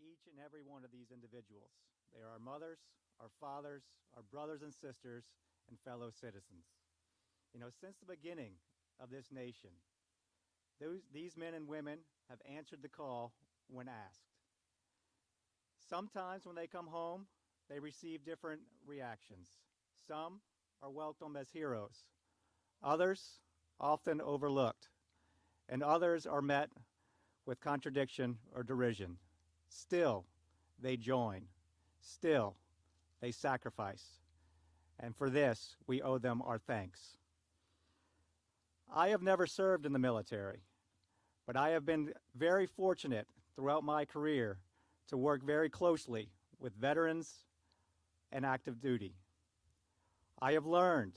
each and every one of these individuals. They are our mothers, our fathers, our brothers and sisters, and fellow citizens. You know, since the beginning of this nation, these men and women have answered the call when asked. Sometimes when they come home, they receive different reactions. Some are welcomed as heroes, others often overlooked, and others are met with contradiction or derision. Still, they join. Still, they sacrifice. And for this, we owe them our thanks. I have never served in the military, but I have been very fortunate throughout my career to work very closely with veterans and active duty. I have learned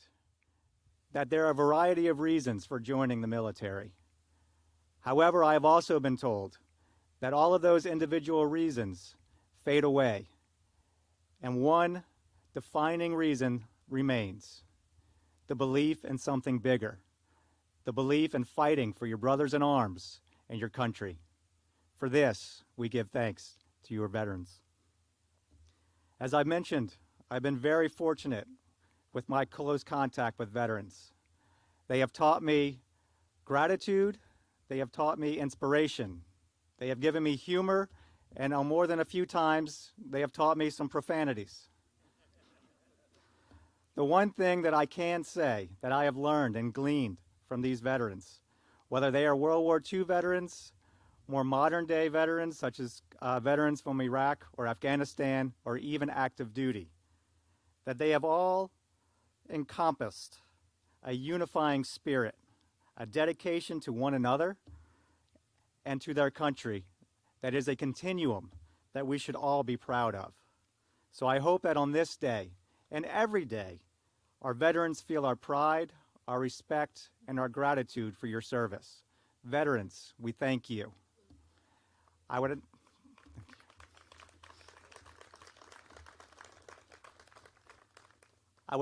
that there are a variety of reasons for joining the military. However, I have also been told that all of those individual reasons fade away, and one defining reason remains: the belief in something bigger, the belief in fighting for your brothers in arms and your country. For this, we give thanks to your veterans. As I mentioned, I've been very fortunate with my close contact with veterans. They have taught me gratitude, they have taught me inspiration, they have given me humor, and on more than a few times, they have taught me some profanities. The one thing that I can say that I have learned and gleaned from these veterans, whether they are World War II veterans, more modern day veterans such as veterans from Iraq or Afghanistan or even active duty, that they have all encompassed a unifying spirit, a dedication to one another and to their country that is a continuum that we should all be proud of. So I hope that on this day and every day, our veterans feel our pride, our respect, and our gratitude for your service. Veterans, we thank you. I would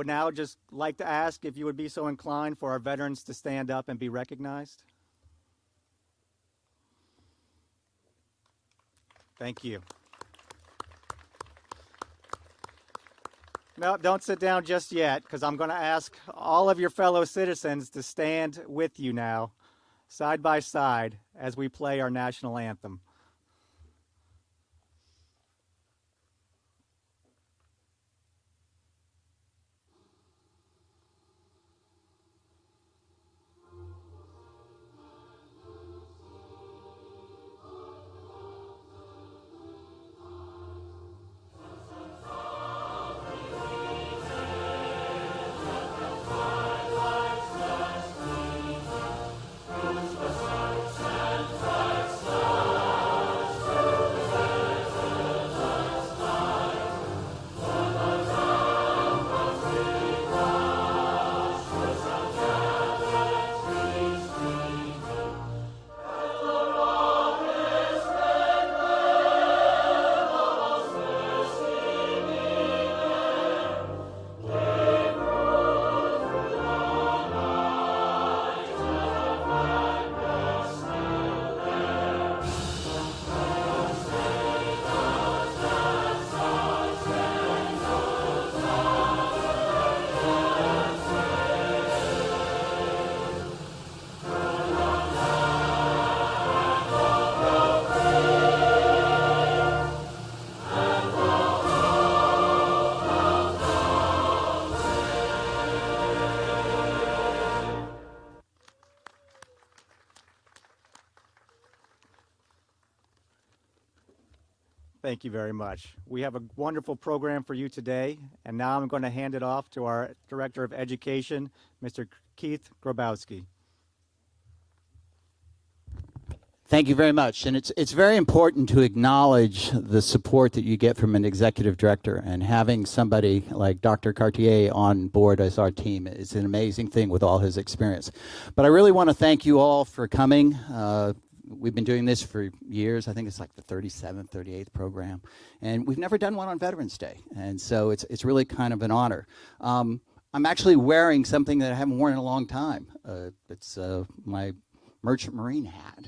now just like to ask if you would be so inclined for our veterans to stand up and be recognized. Thank you. No, don't sit down just yet, because I'm going to ask all of your fellow citizens to stand with you now, side by side, as we play our national anthem. Thank you very much. We have a wonderful program for you today, and now I'm going to hand it off to our Director of Education, Mr. Keith Grabowski. Thank you very much. And it's very important to acknowledge the support that you get from an executive director, and having somebody like Dr. Cartier on board as our team is an amazing thing with all his experience. But I really want to thank you all for coming. We've been doing this for years. I think it's like the 37th, 38th program. And we've never done one on Veterans Day. And so it's really kind of an honor. I'm actually wearing something that I haven't worn in a long time. It's my Merchant Marine hat,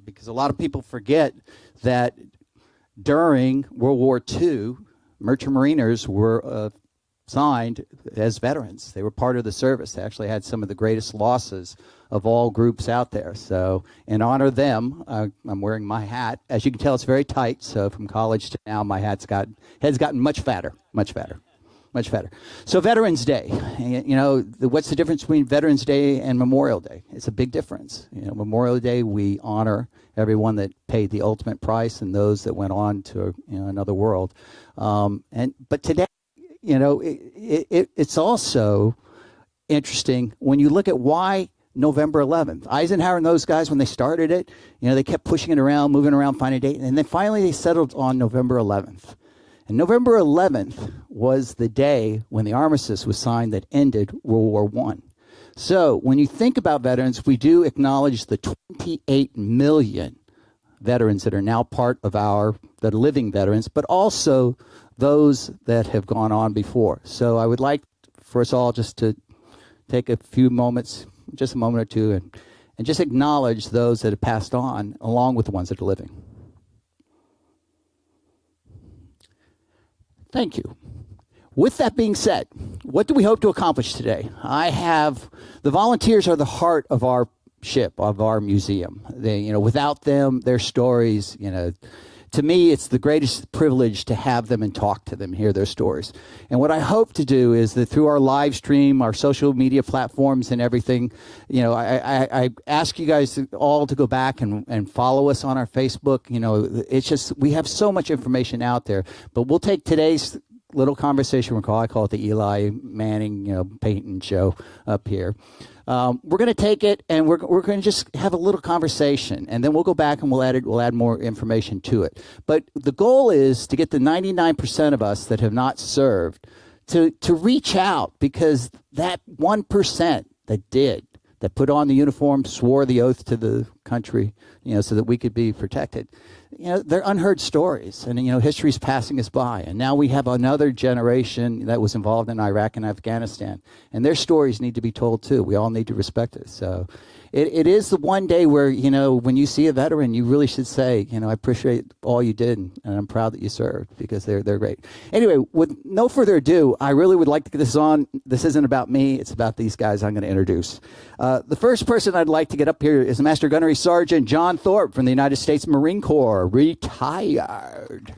because a lot of people forget that during World War II, merchant mariners were signed as veterans. They were part of the service. They actually had some of the greatest losses of all groups out there. So in honor of them, I'm wearing my hat. As you can tell, it's very tight. So from college to now, my head's gotten much fatter, much fatter. Much fatter. So Veterans Day, you know, what's the difference between Veterans Day and Memorial Day? It's a big difference. You know, Memorial Day, we honor everyone that paid the ultimate price and those that went on to, you know, another world. But today, you know, it's also interesting when you look at why November 11th. Eisenhower and those guys, when they started it, you know, they kept pushing it around, moving around, finding a date, and then finally they settled on November 11th. And November 11th was the day when the armistice was signed that ended World War I. So when you think about veterans, we do acknowledge the 28 million veterans that are now part of that are living veterans, but also those that have gone on before. So I would like for us all just to take a few moments, just a moment or two, and just acknowledge those that have passed on along with the ones that are living. Thank you. With that being said, what do we hope to accomplish today? The volunteers are the heart of our ship, of our museum. They, you know, without them, their stories, you know, to me, it's the greatest privilege to have them and talk to them, hear their stories. And what I hope to do is that through our live stream, our social media platforms and everything, you know, I ask you guys all to go back and follow us on our Facebook. You know, it's just, we have so much information out there, but we'll take today's little conversation, I call it the Eli Manning, you know, painting show up here. We're going to take it and we're going to just have a little conversation, and then we'll go back and we'll add more information to it. But the goal is to get the 99% of us that have not served to reach out, because that 1% that put on the uniform, swore the oath to the country, you know, so that we could be protected. You know, they're unheard stories, and, you know, history's passing us by. And now we have another generation that was involved in Iraq and Afghanistan, and their stories need to be told too. We all need to respect it. So it is the one day where, you know, when you see a veteran, you really should say, you know, I appreciate all you did, and I'm proud that you served, because they're great. Anyway, with no further ado, I really would like to get this on. This isn't about me. It's about these guys I'm going to introduce. The first person I'd like to get up here is Master Gunnery Sergeant John Thorpe from the United States Marine Corps, retired.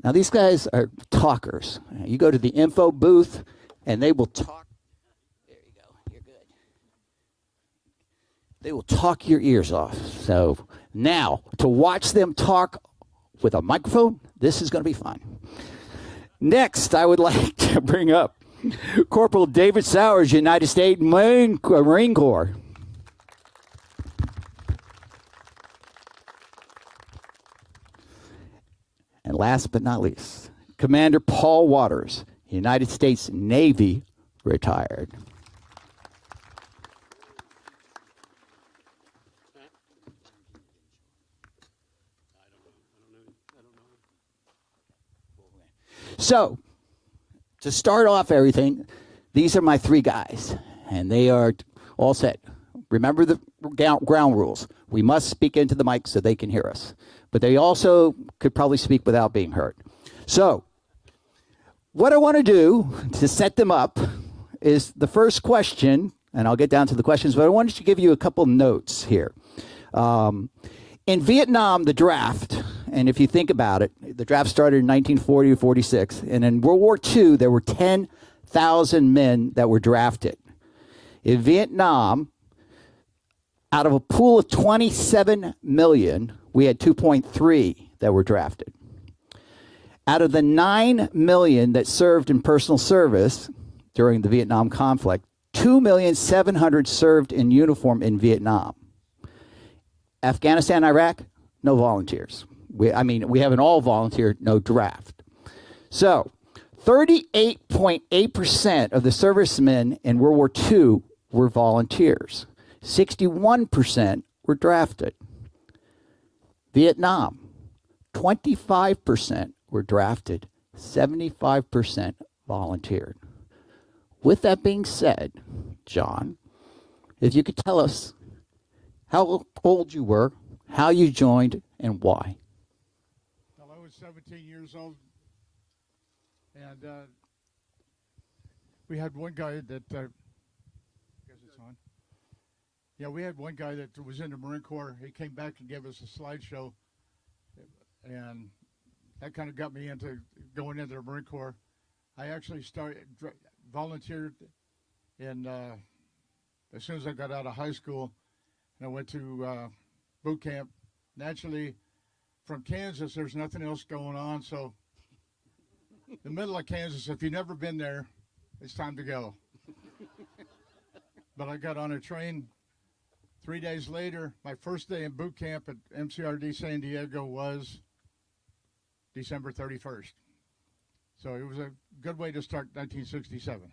Now, these guys are talkers. You go to the info booth, and they will talk. There you go. You're good. They will talk your ears off. So now, to watch them talk with a microphone, this is going to be fun. Next, I would like to bring up Corporal David Sowers, United States Marine Corps. And last but not least, Commander Paul Waters, United States Navy, retired. So, to start off everything, these are my three guys, and they are all set. Remember the ground rules. We must speak into the mic so they can hear us. But they also could probably speak without being heard. So, what I want to do to set them up is the first question, and I'll get down to the questions, but I wanted to give you a couple notes here. In Vietnam, the draft, and if you think about it, the draft started in 1940 to 46, and in World War II, there were 10,000 men that were drafted. In Vietnam, out of a pool of 27 million, we had 2.3 that were drafted. Out of the 9 million that served in personal service during the Vietnam conflict, 2,700,000 served in uniform in Vietnam. Afghanistan, Iraq, no volunteers. We have an all volunteer, no draft. So 38.8% of the servicemen in World War II were volunteers. 61% were drafted. Vietnam, 25% were drafted, 75% volunteered. With that being said, John, if you could tell us, how old you were, how you joined, and why. Well, I was 17 years old, and we had one guy that, I guess it's on. Yeah, we had one guy that was in the Marine Corps. He came back and gave us a slideshow, and that kind of got me into going into the Marine Corps. I actually volunteered in as soon as I got out of high school, and I went to boot camp. Naturally, from Kansas, there's nothing else going on, so the middle of Kansas, if you've never been there, it's time to go. But I got on a train 3 days later. My first day in boot camp at MCRD San Diego was December 31st. So it was a good way to start 1967.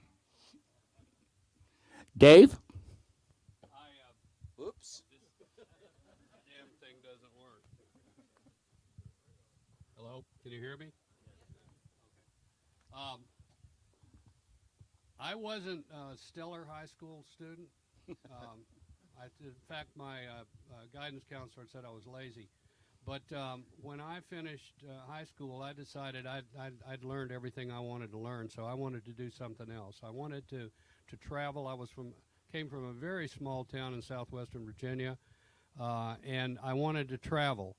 Dave? Oops. This damn thing doesn't work. Hello? Can you hear me? Okay. I wasn't a stellar high school student. In fact, my guidance counselor said I was lazy. But when I finished high school, I decided I'd learned everything I wanted to learn, so I wanted to do something else. I wanted to travel. Came from a very small town in southwestern Virginia, and I wanted to travel.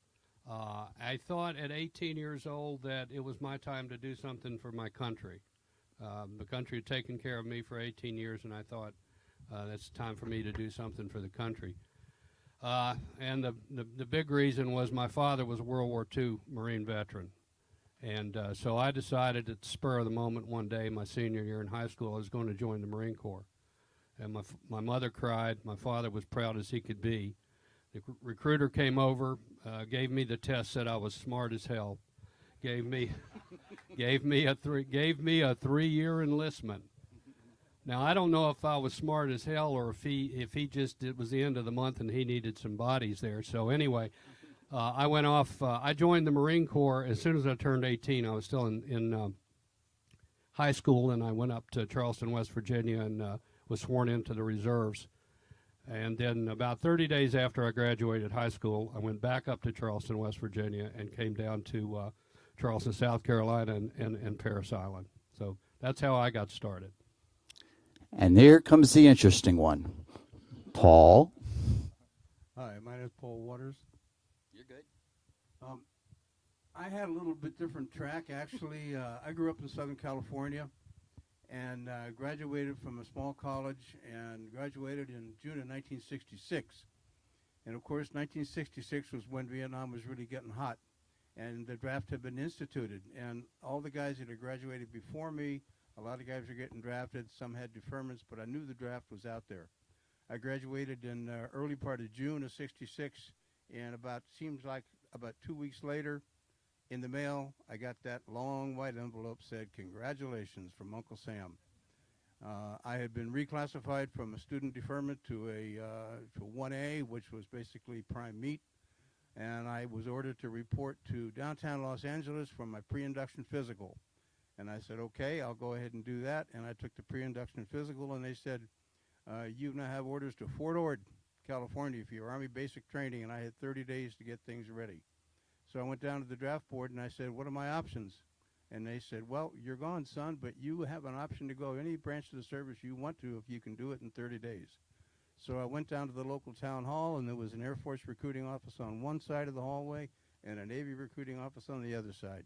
I thought at 18 years old that it was my time to do something for my country. The country had taken care of me for 18 years, and I thought that's time for me to do something for the country. And the big reason was my father was a World War II Marine veteran. And so I decided at the spur of the moment one day, my senior year in high school, I was going to join the Marine Corps. And my mother cried. My father was proud as he could be. The recruiter came over, gave me the test, said I was smart as hell, gave me a 3-year enlistment. Now I don't know if I was smart as hell or if he just, it was the end of the month and he needed some bodies there. So anyway, I went off. I joined the Marine Corps as soon as I turned 18. I was still in high school, and I went up to Charleston, West Virginia, and was sworn into the reserves. And then about 30 days after I graduated high school, I went back up to Charleston, West Virginia, and came down to Charleston, South Carolina, and Parris Island. So that's how I got started. And here comes the interesting one. Paul? Hi, my name is Paul Waters. You're good. I had a little bit different track, actually. I grew up in Southern California and graduated from a small college and graduated in June of 1966. And of course, 1966 was when Vietnam was really getting hot, and the draft had been instituted. And all the guys that had graduated before me, a lot of guys were getting drafted. Some had deferments, but I knew the draft was out there. I graduated in early part of June of 66, and seems like about 2 weeks later, in the mail, I got that long white envelope said, "Congratulations" from Uncle Sam. I had been reclassified from a student deferment to a 1A, which was basically prime meat, and I was ordered to report to downtown Los Angeles for my pre-induction physical. And I said, okay, I'll go ahead and do that. And I took the pre-induction physical, and they said, you now have orders to Fort Ord, California, for your Army basic training, and I had 30 days to get things ready. So I went down to the draft board, and I said, what are my options? And they said, well, you're gone, son, but you have an option to go any branch of the service you want to if you can do it in 30 days. So I went down to the local town hall, and there was an Air Force recruiting office on one side of the hallway and a Navy recruiting office on the other side.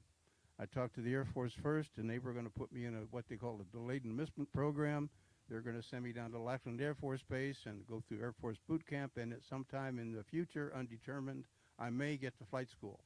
I talked to the Air Force first, and they were going to put me in what they call a delayed enlistment program. They're going to send me down to Lackland Air Force Base and go through Air Force boot camp, and at some time in the future, undetermined, I may get to flight school.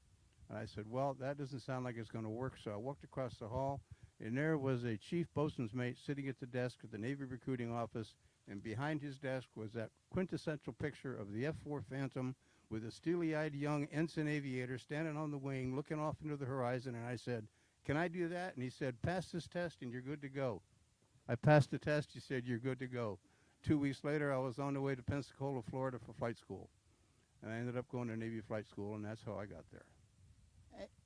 And I said, well, that doesn't sound like it's going to work. So I walked across the hall, and there was a chief bosun's mate sitting at the desk at the Navy recruiting office, and behind his desk was that quintessential picture of the F-4 Phantom with a steely-eyed young ensign aviator standing on the wing looking off into the horizon. And I said, can I do that? And he said, pass this test and you're good to go. I passed the test. He said, you're good to go. 2 weeks later, I was on the way to Pensacola, Florida for flight school. And I ended up going to Navy flight school, and that's how I got there.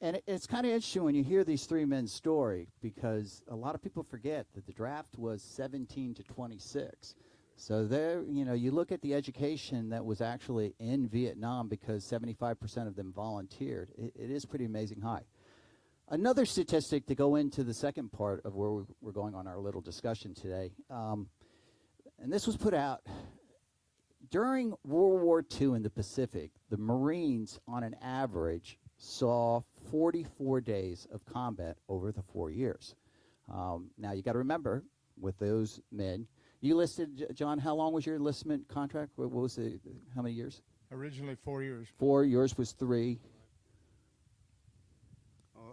And it's kind of interesting when you hear these three men's story, because a lot of people forget that the draft was 17 to 26. So there, you look at the education that was actually in Vietnam because 75% of them volunteered. It is pretty amazing high. Another statistic to go into the second part of where we're going on our little discussion today, and this was put out during World War II in the Pacific. The Marines, on an average, saw 44 days of combat over the 4 years. Now, you got to remember, with those men, you listed, John, how long was your enlistment contract? What was it? How many years? Originally 4 years. 4. Yours was 3.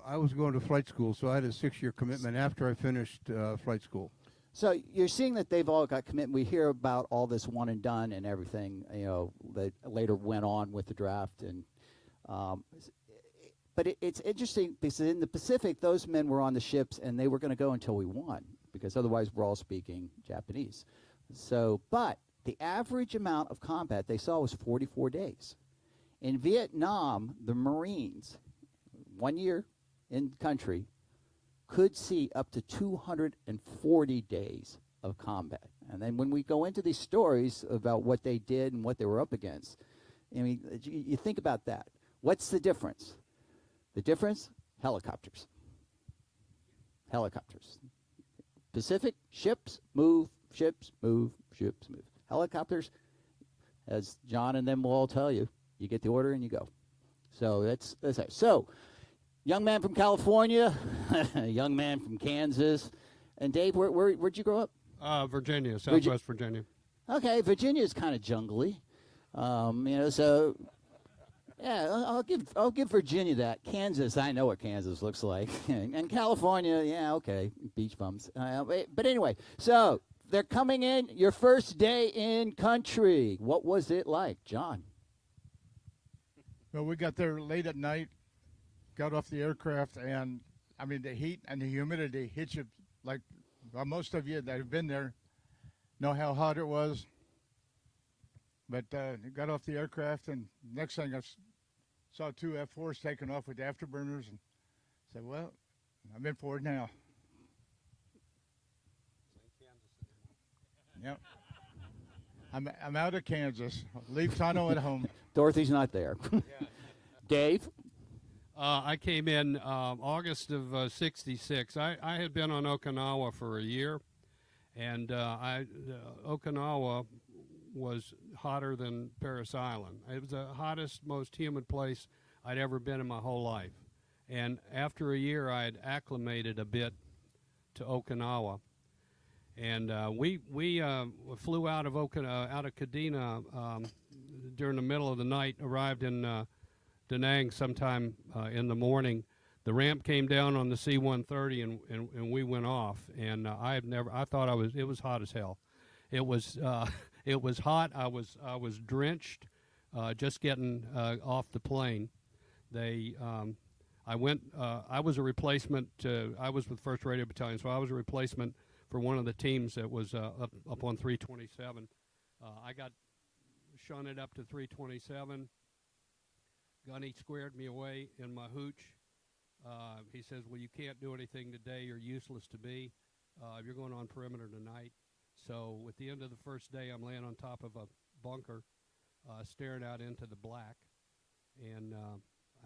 I was going to flight school, so I had a 6-year commitment after I finished flight school. So you're seeing that they've all got commitment. We hear about all this one and done and everything, that later went on with the draft. And but it's interesting because in the Pacific, those men were on the ships and they were going to go until we won, because otherwise we're all speaking Japanese. So, but the average amount of combat they saw was 44 days. In Vietnam, the Marines, 1 year in country, could see up to 240 days of combat. And then when we go into these stories about what they did and what they were up against, I mean, you think about that. What's the difference? The difference? Helicopters. Helicopters. Pacific, ships move, ships move, ships move. Helicopters, as John and them will all tell you, you get the order and you go. So that's it. So, young man from California, a young man from Kansas. And Dave, where'd you grow up? Virginia, Southwest Virginia. Okay, Virginia is kind of jungly. So yeah, I'll give Virginia that. Kansas, I know what Kansas looks like. And California, yeah, okay, beach bums. But anyway, so they're coming in, your first day in country. What was it like, John? Well, we got there late at night, got off the aircraft, and I mean, the heat and the humidity hit you like, well, most of you that have been there know how hot it was. But got off the aircraft, and next thing I saw 2 F-4s taking off with afterburners, and said, well, I'm in for it now. Yep. I'm out of Kansas. Leave Tano at home. Dorothy's not there. Dave? I came in August of '66. I had been on Okinawa for a year, and Okinawa was hotter than Paris Island. It was the hottest, most humid place I'd ever been in my whole life. And after a year, I had acclimated a bit to Okinawa. And we flew out of Kadena during the middle of the night, arrived in Da Nang sometime in the morning. The ramp came down on the C-130, and we went off. And I thought it was hot as hell. It was hot. I was drenched, just getting off the plane. I was a replacement. I was with 1st Radio Battalion, so I was a replacement for one of the teams that was up on 327. I got shunted up to 327. Gunny squared me away in my hooch. He says, well, you can't do anything today. You're useless to me. You're going on perimeter tonight. So at the end of the first day, I'm laying on top of a bunker, staring out into the black. And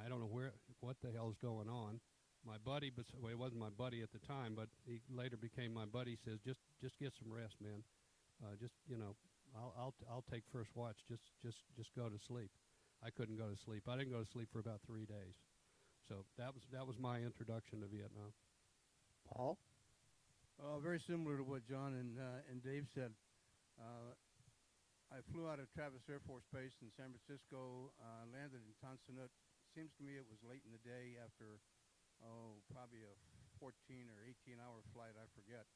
I don't know what the hell's going on. My buddy, well, it wasn't my buddy at the time, but he later became my buddy. Says, just get some rest, man. I'll take first watch. Just go to sleep. I couldn't go to sleep. I didn't go to sleep for about 3 days. So that was my introduction to Vietnam. Paul? Very similar to what John and Dave said. I flew out of Travis Air Force Base in San Francisco, landed in Tan Son Nhut. Seems to me it was late in the day after probably a 14 or 18-hour flight, I forget.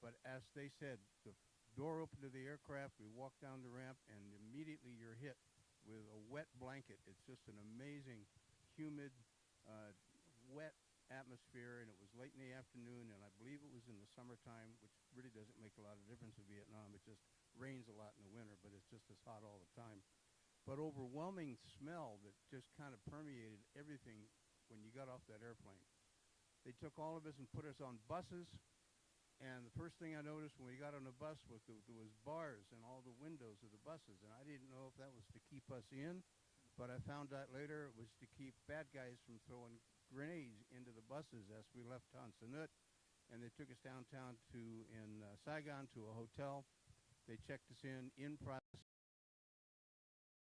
But as they said, the door opened to the aircraft, we walked down the ramp, and immediately you're hit with a wet blanket. It's just an amazing, humid, wet atmosphere, and it was late in the afternoon, and I believe it was in the summertime, which really doesn't make a lot of difference in Vietnam. It just rains a lot in the winter, but it's just as hot all the time. But overwhelming smell that just kind of permeated everything when you got off that airplane. They took all of us and put us on buses, And the first thing I noticed when we got on the bus was there was bars in all the windows of the buses, and I didn't know if that was to keep us in, but I found out later it was to keep bad guys from throwing grenades into the buses as we left Tan Son Nhut. And they took us downtown in Saigon to a hotel. They checked us in process